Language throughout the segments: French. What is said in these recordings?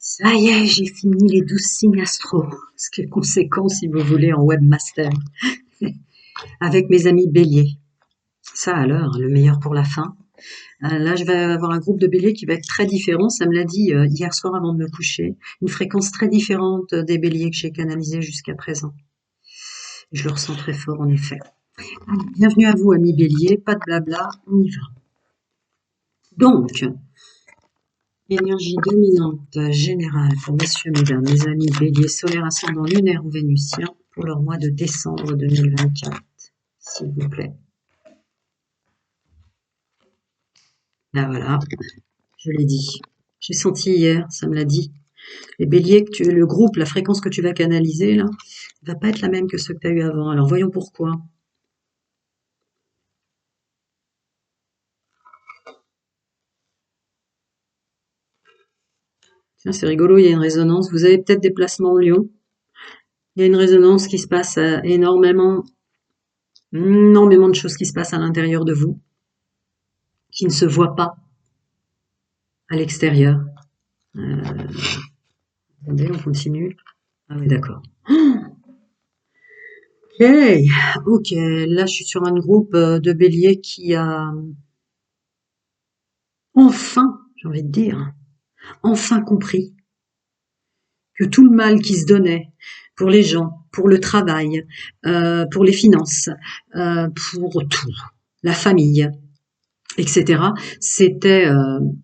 Ça y est, j'ai fini les 12 signes astro, ce qui est conséquent si vous voulez en webmaster, avec mes amis béliers. Ça alors, le meilleur pour la fin. Là, je vais avoir un groupe de béliers qui va être très différent, ça me l'a dit hier soir avant de me coucher. Une fréquence très différente des béliers que j'ai canalisés jusqu'à présent. Je le ressens très fort en effet. Bienvenue à vous amis béliers, pas de blabla, on y va. Donc, énergie dominante générale pour messieurs, mesdames, mes amis béliers, solaire, ascendant, lunaire ou vénusien pour leur mois de décembre 2024, s'il vous plaît. Là voilà, je l'ai dit. J'ai senti hier, ça me l'a dit. Les béliers, le groupe, la fréquence que tu vas canaliser, là, va pas être la même que ceux que tu as eu avant. Alors voyons pourquoi. Tiens, c'est rigolo, il y a une résonance. Vous avez peut-être des placements en Lion. Il y a une résonance qui se passe énormément de choses qui se passent à l'intérieur de vous, qui ne se voient pas à l'extérieur. Attendez, on continue. Ah oui, d'accord. Ok, là je suis sur un groupe de béliers qui a enfin, j'ai envie de dire, enfin compris que tout le mal qui se donnait pour les gens, pour le travail, pour les finances, pour tout, la famille, etc., c'était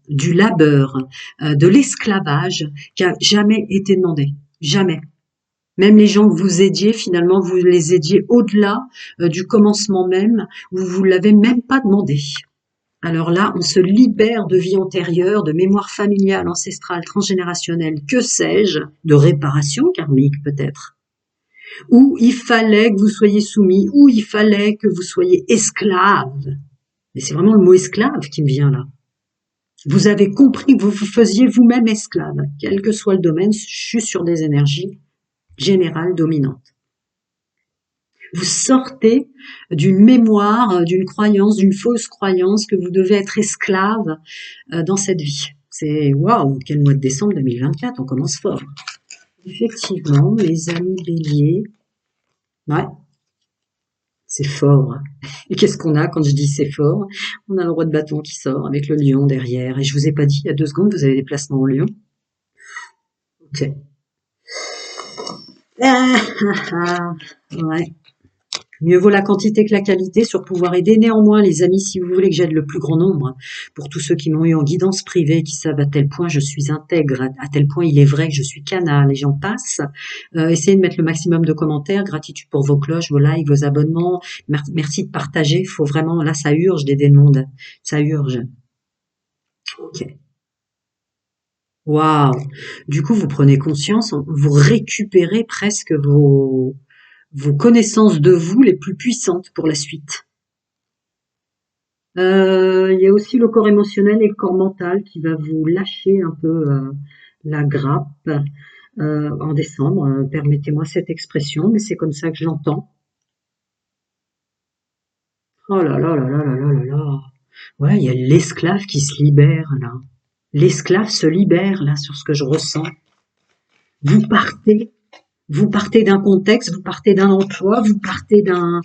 du labeur, de l'esclavage qui a jamais été demandé. Jamais. Même les gens que vous aidiez, finalement, vous les aidiez au-delà du commencement même, où vous l'avez même pas demandé. Alors là, on se libère de vie antérieure, de mémoire familiale, ancestrale, transgénérationnelle, que sais-je, de réparation karmique peut-être, où il fallait que vous soyez soumis, où il fallait que vous soyez esclave. Mais c'est vraiment le mot esclave qui me vient là. Vous avez compris que vous vous faisiez vous-même esclave, quel que soit le domaine, je suis sur des énergies générales dominantes. Vous sortez d'une mémoire, d'une croyance, d'une fausse croyance que vous devez être esclave dans cette vie. C'est waouh, quel mois de décembre 2024, on commence fort. Effectivement, mes amis béliers, ouais, c'est fort. Et qu'est-ce qu'on a quand je dis c'est fort? On a le roi de bâton qui sort avec le lion derrière. Et je vous ai pas dit, il y a 2 secondes, vous avez des placements au lion. Ok. Ouais. Mieux vaut la quantité que la qualité sur pouvoir aider. Néanmoins, les amis, si vous voulez que j'aide le plus grand nombre, pour tous ceux qui m'ont eu en guidance privée, qui savent à tel point je suis intègre, à tel point il est vrai que je suis canal, et j'en passe, essayez de mettre le maximum de commentaires, gratitude pour vos cloches, vos likes, vos abonnements, merci de partager, faut vraiment, là ça urge d'aider le monde, ça urge. Ok. Waouh. Du coup, vous prenez conscience, vous récupérez presque vos connaissances de vous les plus puissantes pour la suite. Il y a aussi le corps émotionnel et le corps mental qui va vous lâcher un peu la grappe en décembre. Permettez-moi cette expression, mais c'est comme ça que je l'entends. Oh là là là là là là là là. Ouais, il y a l'esclave qui se libère là. L'esclave se libère là sur ce que je ressens. Vous partez, vous partez d'un contexte, vous partez d'un emploi, vous partez d'un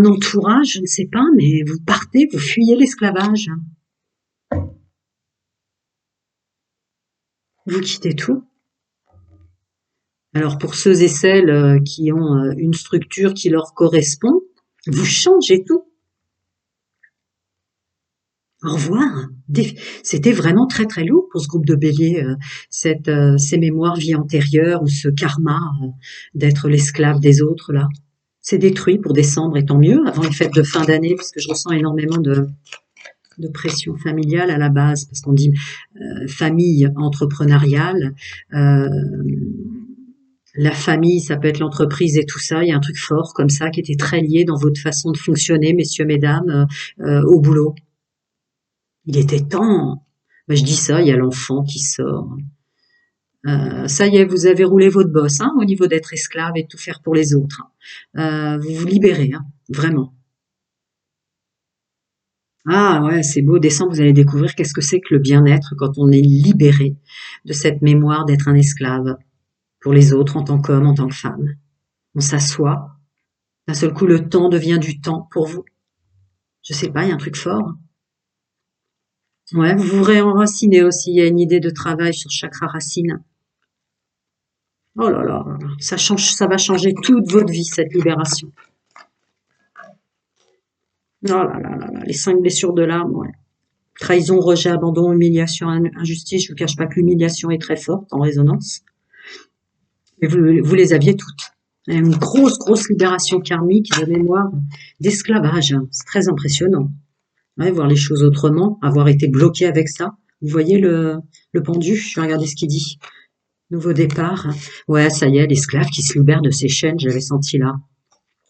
entourage, je ne sais pas, mais vous partez, vous fuyez l'esclavage. Vous quittez tout. Alors pour ceux et celles qui ont une structure qui leur correspond, vous changez tout. Au revoir. C'était vraiment très très lourd pour ce groupe de bélier, ces mémoires vie antérieure ou ce karma d'être l'esclave des autres là. C'est détruit pour décembre et tant mieux avant les fêtes de fin d'année parce que je ressens énormément de pression familiale à la base parce qu'on dit famille entrepreneuriale. La famille, ça peut être l'entreprise et tout ça. Il y a un truc fort comme ça qui était très lié dans votre façon de fonctionner, messieurs, mesdames, au boulot. Il était temps. Ben, je dis ça, il y a l'enfant qui sort. Ça y est, vous avez roulé votre bosse au niveau d'être esclave et de tout faire pour les autres. Vous vous libérez, vraiment. Ah ouais, c'est beau. Décembre, vous allez découvrir qu'est-ce que c'est que le bien-être quand on est libéré de cette mémoire d'être un esclave pour les autres en tant qu'homme, en tant que femme. On s'assoit. D'un seul coup, le temps devient du temps pour vous. Je sais pas, il y a un truc fort. Ouais, vous vous réenracinez aussi. Il y a une idée de travail sur chakra racine. Oh là là, ça change, ça va changer toute votre vie, cette libération. Oh là là là là, les 5 blessures de l'âme, ouais. Trahison, rejet, abandon, humiliation, injustice. Je vous cache pas que l'humiliation est très forte en résonance. Mais vous les aviez toutes. Il y a une grosse, grosse libération karmique de mémoire d'esclavage. C'est très impressionnant. Ouais, voir les choses autrement, avoir été bloqué avec ça. Vous voyez le pendu? Je vais regarder ce qu'il dit. Nouveau départ. Ouais, ça y est, l'esclave qui se libère de ses chaînes, j'avais senti là.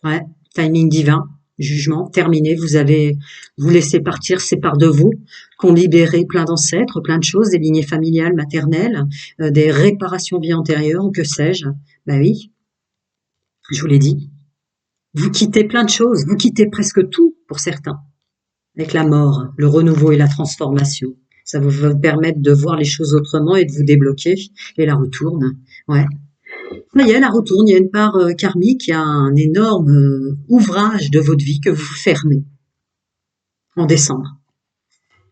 Ouais, timing divin, jugement, terminé. Vous laissez partir ces parts de vous qu'ont libéré plein d'ancêtres, plein de choses, des lignées familiales, maternelles, des réparations vie antérieure ou que sais-je. Bah oui, je vous l'ai dit. Vous quittez plein de choses, vous quittez presque tout pour certains. Avec la mort, le renouveau et la transformation. Ça va vous permettre de voir les choses autrement et de vous débloquer. Et la retourne. Ouais. Ça y est, la retourne. Il y a une part karmique, il y a un énorme ouvrage de votre vie que vous fermez en décembre.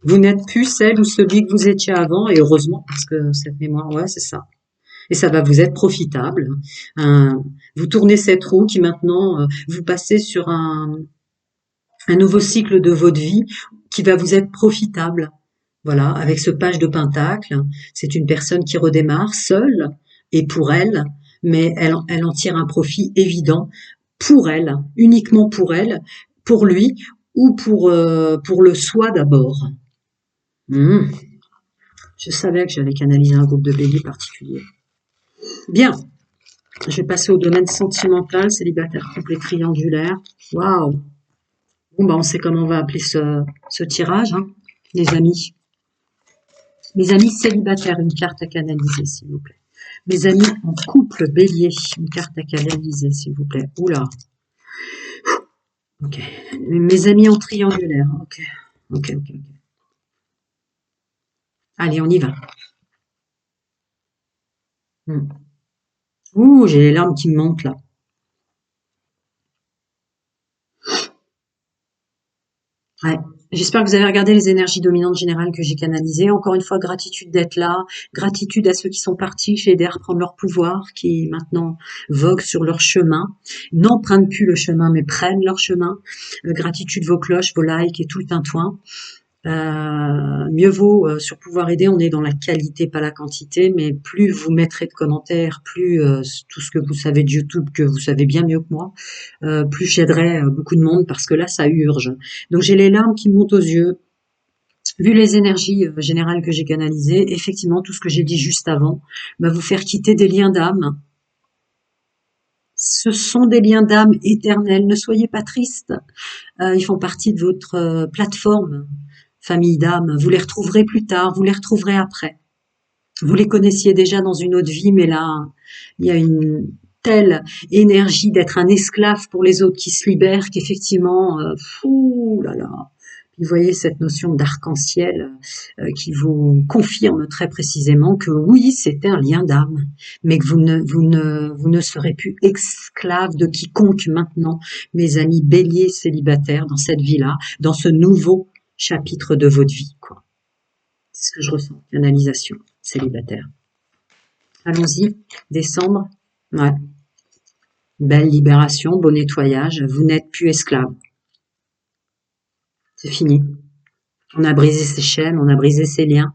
Vous n'êtes plus celle ou celui que vous étiez avant, et heureusement, parce que cette mémoire, ouais, c'est ça. Et ça va vous être profitable. Vous tournez cette roue qui maintenant, vous passez sur un nouveau cycle de votre vie qui va vous être profitable. Voilà, avec ce page de pentacle, c'est une personne qui redémarre seule et pour elle, mais elle en tire un profit évident pour elle, uniquement pour lui ou pour le soi d'abord. Mmh. Je savais que j'allais canaliser un groupe de béliers particulier. Bien, je vais passer au domaine sentimental, célibataire complet triangulaire. Waouh! Bon, bah, on sait comment on va appeler ce tirage, hein, les amis. Mes amis célibataires, une carte à canaliser, s'il vous plaît. Mes amis en couple bélier, une carte à canaliser, s'il vous plaît. Oula. Ok. Mes amis en triangulaire. Ok. Ok, ok, ok. Allez, on y va. Hmm. Ouh, j'ai les larmes qui me montent là. Ouais. J'espère que vous avez regardé les énergies dominantes générales que j'ai canalisées. Encore une fois, gratitude d'être là, gratitude à ceux qui sont partis, que j'ai aidé à reprendre leur pouvoir, qui maintenant voguent sur leur chemin, n'empruntent plus le chemin, mais prennent leur chemin. Gratitude vos cloches, vos likes et tout le tintouin. Mieux vaut sur pouvoir aider, on est dans la qualité, pas la quantité, mais plus vous mettrez de commentaires, plus tout ce que vous savez de YouTube, que vous savez bien mieux que moi, plus j'aiderai beaucoup de monde parce que là, ça urge. Donc j'ai les larmes qui me montent aux yeux. Vu les énergies générales que j'ai canalisées, effectivement, tout ce que j'ai dit juste avant va vous faire quitter des liens d'âme. Ce sont des liens d'âme éternels. Ne soyez pas tristes. Ils font partie de votre plateforme famille d'âme. Vous les retrouverez plus tard, vous les retrouverez après. Vous les connaissiez déjà dans une autre vie, mais là, il y a une telle énergie d'être un esclave pour les autres qui se libèrent qu'effectivement, fou là là. Vous voyez cette notion d'arc-en-ciel qui vous confirme très précisément que oui, c'était un lien d'âme, mais que vous ne serez plus esclave de quiconque maintenant, mes amis béliers célibataires dans cette vie-là, dans ce nouveau chapitre de votre vie, quoi. C'est ce que je ressens, canalisation célibataire. Allons-y, décembre. Ouais. Belle libération, beau nettoyage. Vous n'êtes plus esclave. C'est fini. On a brisé ces chaînes, on a brisé ces liens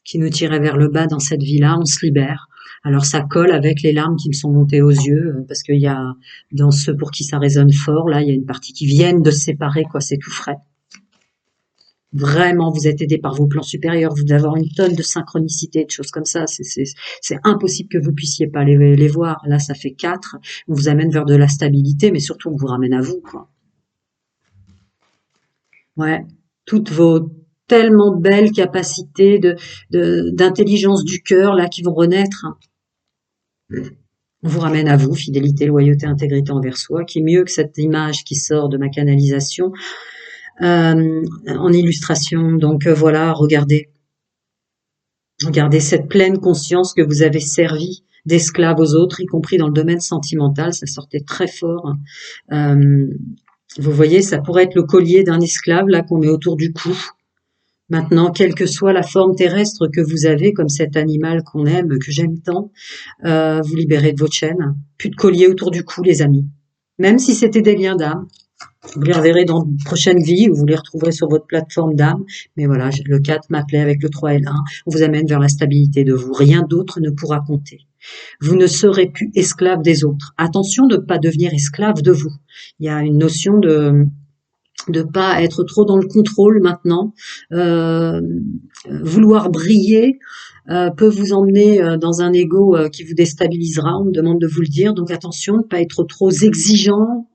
qui nous tiraient vers le bas dans cette vie-là. On se libère. Alors ça colle avec les larmes qui me sont montées aux yeux parce qu'il y a dans ceux pour qui ça résonne fort, là, il y a une partie qui viennent de se séparer, quoi. C'est tout frais. Vraiment, vous êtes aidé par vos plans supérieurs, vous devez avoir une tonne de synchronicité, de choses comme ça. C'est impossible que vous puissiez pas les voir. Là, ça fait 4. On vous amène vers de la stabilité, mais surtout, on vous ramène à vous, quoi. Ouais. Toutes vos tellement belles capacités d'intelligence du cœur, là, qui vont renaître. On vous ramène à vous, fidélité, loyauté, intégrité envers soi, qui est mieux que cette image qui sort de ma canalisation. en illustration. Donc voilà, regardez. Regardez cette pleine conscience que vous avez servi d'esclave aux autres, y compris dans le domaine sentimental, ça sortait très fort. Euh, Vous voyez, ça pourrait être le collier d'un esclave là qu'on met autour du cou. Maintenant, quelle que soit la forme terrestre que vous avez, comme cet animal qu'on aime, que j'aime tant, vous libérez de votre chaîne. Plus de collier autour du cou, les amis. Même si c'était des liens d'âme. Vous les reverrez dans une prochaine vie, ou vous les retrouverez sur votre plateforme d'âme. Mais voilà, le 4 m'appelait avec le 3 et le 1. On vous amène vers la stabilité de vous. Rien d'autre ne pourra compter. Vous ne serez plus esclave des autres. Attention de ne pas devenir esclave de vous. Il y a une notion de pas être trop dans le contrôle maintenant. Vouloir briller peut vous emmener dans un ego qui vous déstabilisera. On me demande de vous le dire. Donc attention de ne pas être trop exigeant,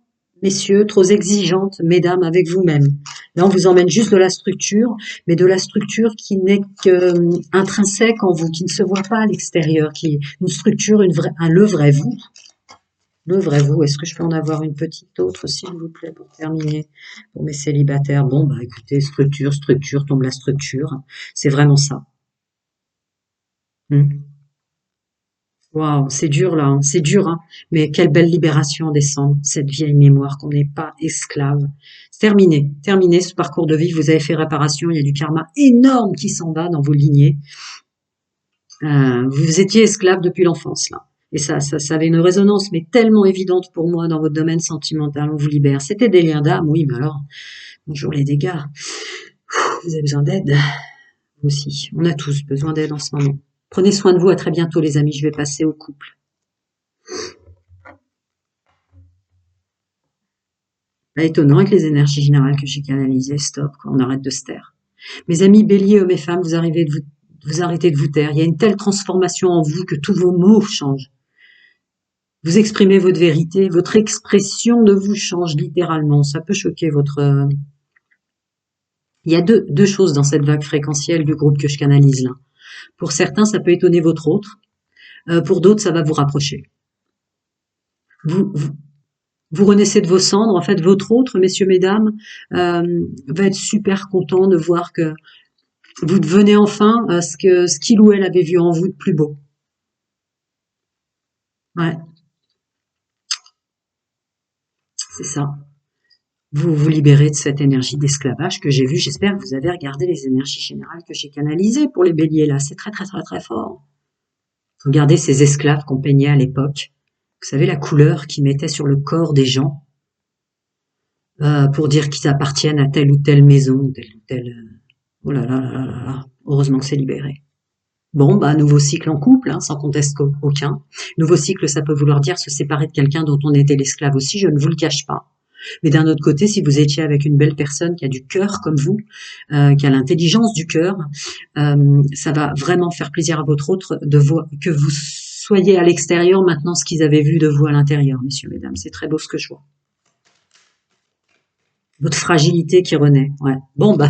messieurs, trop exigeante, mesdames, avec vous-même. Là, on vous emmène juste de la structure, mais de la structure qui n'est qu'intrinsèque en vous, qui ne se voit pas à l'extérieur, qui est une structure, le vrai vous. Le vrai vous. Est-ce que je peux en avoir une petite autre, s'il vous plaît, pour terminer, pour mes célibataires? Bon, bah écoutez, structure, tombe la structure. C'est vraiment ça. Waouh, c'est dur là, hein. C'est dur, hein. Mais quelle belle libération en décembre, cette vieille mémoire qu'on n'est pas esclave. C'est terminé, terminé ce parcours de vie, vous avez fait réparation, il y a du karma énorme qui s'en va dans vos lignées. Vous étiez esclave depuis l'enfance là. Et ça avait une résonance, mais tellement évidente pour moi dans votre domaine sentimental, on vous libère. C'était des liens d'âme, oui, mais alors, bonjour les dégâts. Vous avez besoin d'aide, vous aussi. On a tous besoin d'aide en ce moment. Prenez soin de vous, à très bientôt les amis, je vais passer au couple. Là, étonnant avec les énergies générales que j'ai canalisées, stop, quoi, on arrête de se taire. Mes amis béliers, hommes et femmes, vous arrêtez de vous taire. Il y a une telle transformation en vous que tous vos mots changent. Vous exprimez votre vérité, votre expression de vous change littéralement. Ça peut choquer votre... Il y a deux choses dans cette vague fréquentielle du groupe que je canalise là. Pour certains, ça peut étonner votre autre. Pour d'autres, ça va vous rapprocher. Vous renaissez de vos cendres. En fait, votre autre, messieurs, mesdames, va être super content de voir que vous devenez enfin ce qu'il ou elle avait vu en vous de plus beau. Ouais, c'est ça. Vous vous libérez de cette énergie d'esclavage que j'ai vue. J'espère que vous avez regardé les énergies générales que j'ai canalisées pour les béliers là. C'est très très très très fort. Regardez ces esclaves qu'on peignait à l'époque. Vous savez la couleur qu'ils mettaient sur le corps des gens pour dire qu'ils appartiennent à telle ou telle maison, telle ou telle... Oh là là là là là là. Heureusement que c'est libéré. Bon, bah, nouveau cycle en couple, hein, sans conteste aucun. Nouveau cycle, ça peut vouloir dire se séparer de quelqu'un dont on était l'esclave aussi, je ne vous le cache pas. Mais d'un autre côté, si vous étiez avec une belle personne qui a du cœur comme vous, qui a l'intelligence du cœur, ça va vraiment faire plaisir à votre autre de voir que vous soyez à l'extérieur maintenant ce qu'ils avaient vu de vous à l'intérieur, messieurs, mesdames. C'est très beau ce que je vois. Votre fragilité qui renaît, ouais. Bon, bah,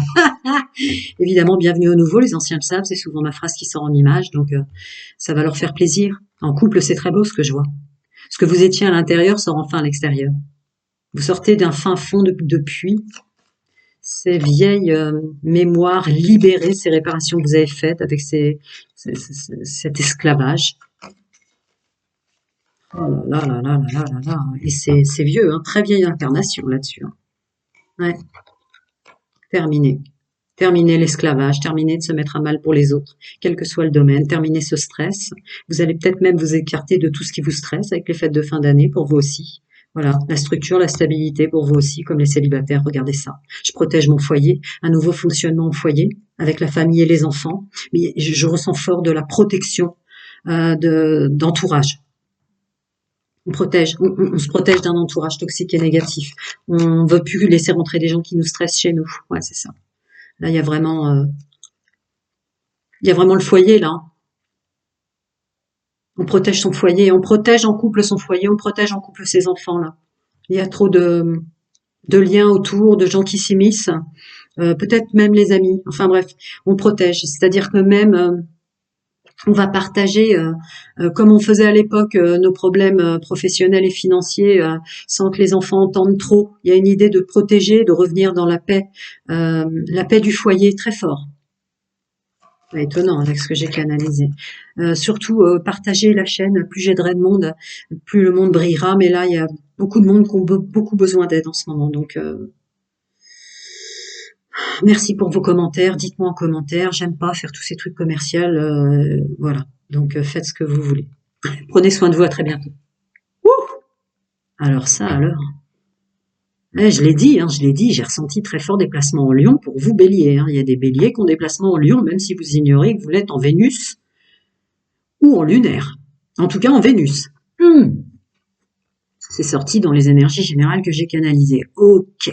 évidemment, bienvenue au nouveau, les anciens le savent, c'est souvent ma phrase qui sort en image, donc ça va leur faire plaisir. En couple, c'est très beau ce que je vois. Ce que vous étiez à l'intérieur sort enfin à l'extérieur. Vous sortez d'un fin fond de puits, ces vieilles mémoires libérées, ces réparations que vous avez faites avec cet esclavage. Oh là là là là là là là. Et c'est vieux, hein, très vieille incarnation là-dessus. Hein. Ouais, terminé. Terminez l'esclavage, terminez de se mettre à mal pour les autres, quel que soit le domaine, terminez ce stress. Vous allez peut-être même vous écarter de tout ce qui vous stresse avec les fêtes de fin d'année pour vous aussi. Voilà, la structure, la stabilité pour vous aussi, comme les célibataires, regardez ça. Je protège mon foyer, un nouveau fonctionnement au foyer, avec la famille et les enfants. Mais je ressens fort de la protection d'entourage. On protège, on se protège d'un entourage toxique et négatif. On veut plus laisser rentrer des gens qui nous stressent chez nous. Ouais, c'est ça. Là, il y a vraiment le foyer, là. On protège son foyer, on protège en couple son foyer, on protège en couple ses enfants, là. Il y a trop de liens autour, de gens qui s'immiscent, peut-être même les amis. Enfin bref, on protège. C'est-à-dire que même On va partager, comme on faisait à l'époque, nos problèmes professionnels et financiers sans que les enfants entendent trop. Il y a une idée de protéger, de revenir dans la paix du foyer très fort. C'est étonnant avec ce que j'ai canalisé. Surtout, partager la chaîne, plus j'aiderai de monde, plus le monde brillera. Mais là, il y a beaucoup de monde qui ont beaucoup besoin d'aide en ce moment. Donc, merci pour vos commentaires. Dites-moi en commentaire. J'aime pas faire tous ces trucs commerciaux. Voilà. Donc, faites ce que vous voulez. Prenez soin de vous. À très bientôt. Ouh, alors ça, alors. Je l'ai dit, j'ai ressenti très fort des placements en Lion pour vous, Bélier. Il y a des Béliers qui ont des placements en Lion, même si vous ignorez que vous l'êtes en Vénus ou en lunaire. En tout cas, en Vénus. C'est sorti dans les énergies générales que j'ai canalisées. Ok.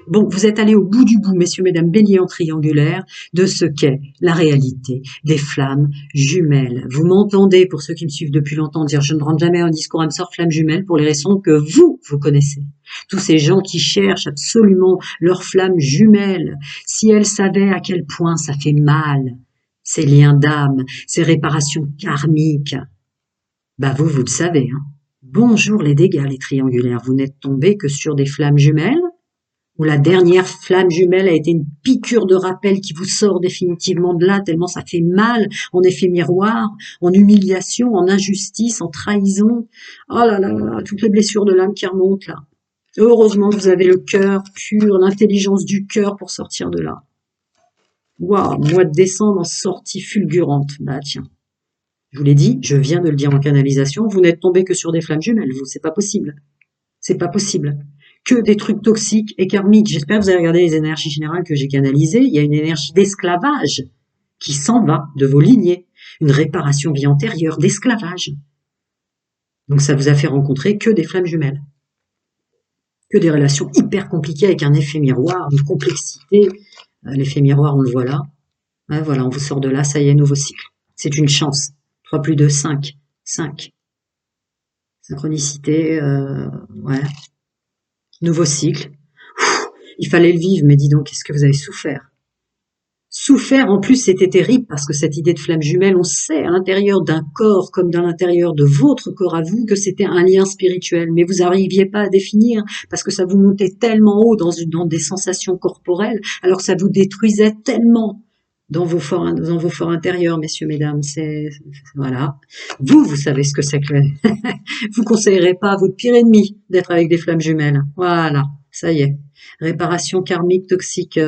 Bon, vous êtes allés au bout du bout, messieurs, mesdames, Bélier en triangulaire, de ce qu'est la réalité des flammes jumelles. Vous m'entendez, pour ceux qui me suivent depuis longtemps, dire je ne rentre jamais un discours âme-sœur flamme jumelle pour les raisons que vous connaissez. Tous ces gens qui cherchent absolument leur flamme jumelle, si elles savaient à quel point ça fait mal, ces liens d'âme, ces réparations karmiques, bah vous le savez. Hein. Bonjour les dégâts, les triangulaires, vous n'êtes tombés que sur des flammes jumelles où la dernière flamme jumelle a été une piqûre de rappel qui vous sort définitivement de là, tellement ça fait mal, en effet miroir, en humiliation, en injustice, en trahison. Oh là là là, toutes les blessures de l'âme qui remontent là. Heureusement que vous avez le cœur pur, l'intelligence du cœur pour sortir de là. Waouh, mois de décembre en sortie fulgurante. Bah tiens, je vous l'ai dit, je viens de le dire en canalisation, vous n'êtes tombé que sur des flammes jumelles, vous, c'est pas possible. C'est pas possible. Que des trucs toxiques et karmiques. J'espère que vous avez regardé les énergies générales que j'ai canalisées. Il y a une énergie d'esclavage qui s'en va de vos lignées. Une réparation vie antérieure d'esclavage. Donc ça vous a fait rencontrer que des flammes jumelles. Que des relations hyper compliquées avec un effet miroir, une complexité. L'effet miroir, on le voit là. Ouais, voilà, on vous sort de là, ça y est, nouveau cycle. C'est une chance. 3 plus 2, 5. 5. Synchronicité, ouais. Nouveau cycle. Il fallait le vivre, mais dis donc, qu'est-ce que vous avez souffert? Souffert, en plus, c'était terrible, parce que cette idée de flamme jumelle, on sait à l'intérieur d'un corps, comme dans l'intérieur de votre corps à vous, que c'était un lien spirituel, mais vous n'arriviez pas à définir, parce que ça vous montait tellement haut dans des sensations corporelles, alors que ça vous détruisait tellement dans vos forts intérieurs, messieurs, mesdames. Voilà. Vous savez ce que c'est que vous conseillerez pas à votre pire ennemi d'être avec des flammes jumelles. Voilà, ça y est. Réparation karmique, toxique,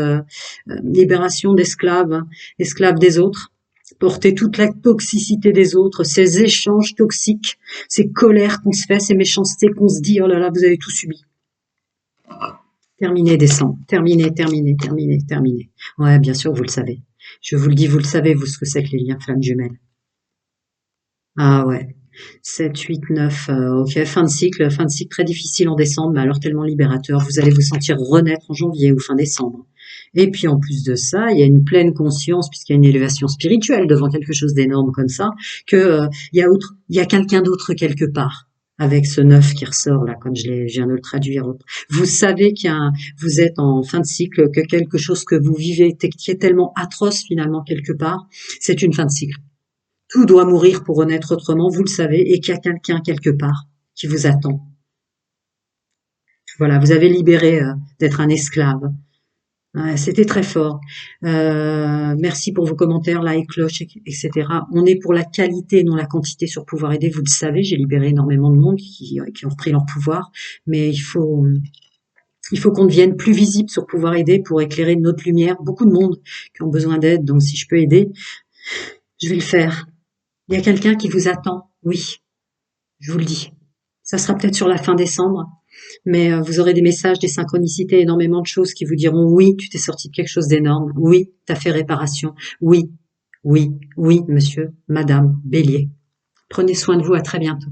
libération d'esclaves, esclaves des autres. Porter toute la toxicité des autres, ces échanges toxiques, ces colères qu'on se fait, ces méchancetés qu'on se dit, oh là là, vous avez tout subi. Terminé décembre, terminé. Ouais, bien sûr, vous le savez. Je vous le dis, vous le savez, vous, ce que c'est que les liens flammes jumelles. Ah ouais. 7, 8, 9, ok, fin de cycle très difficile en décembre, mais alors tellement libérateur, vous allez vous sentir renaître en janvier ou fin décembre. Et puis en plus de ça, il y a une pleine conscience, puisqu'il y a une élévation spirituelle devant quelque chose d'énorme comme ça, que il y a quelqu'un d'autre quelque part. Avec ce 9 qui ressort là, comme je viens de le traduire. Vous savez vous êtes en fin de cycle, que quelque chose que vous vivez, qui est tellement atroce finalement quelque part, c'est une fin de cycle. Tout doit mourir pour renaître autrement, vous le savez, et qu'il y a quelqu'un quelque part qui vous attend. Voilà, vous avez libéré d'être un esclave. Ouais, c'était très fort. Merci pour vos commentaires, like, cloche, etc. On est pour la qualité, non la quantité sur pouvoir aider. Vous le savez, j'ai libéré énormément de monde qui ont repris leur pouvoir, mais il faut qu'on devienne plus visible sur pouvoir aider pour éclairer notre lumière. Beaucoup de monde qui ont besoin d'aide, donc si je peux aider, je vais le faire. Il y a quelqu'un qui vous attend, oui, je vous le dis. Ça sera peut-être sur la fin décembre, mais vous aurez des messages, des synchronicités, énormément de choses qui vous diront oui, tu t'es sorti de quelque chose d'énorme, oui, t'as fait réparation, oui, monsieur, madame, Bélier. Prenez soin de vous, à très bientôt.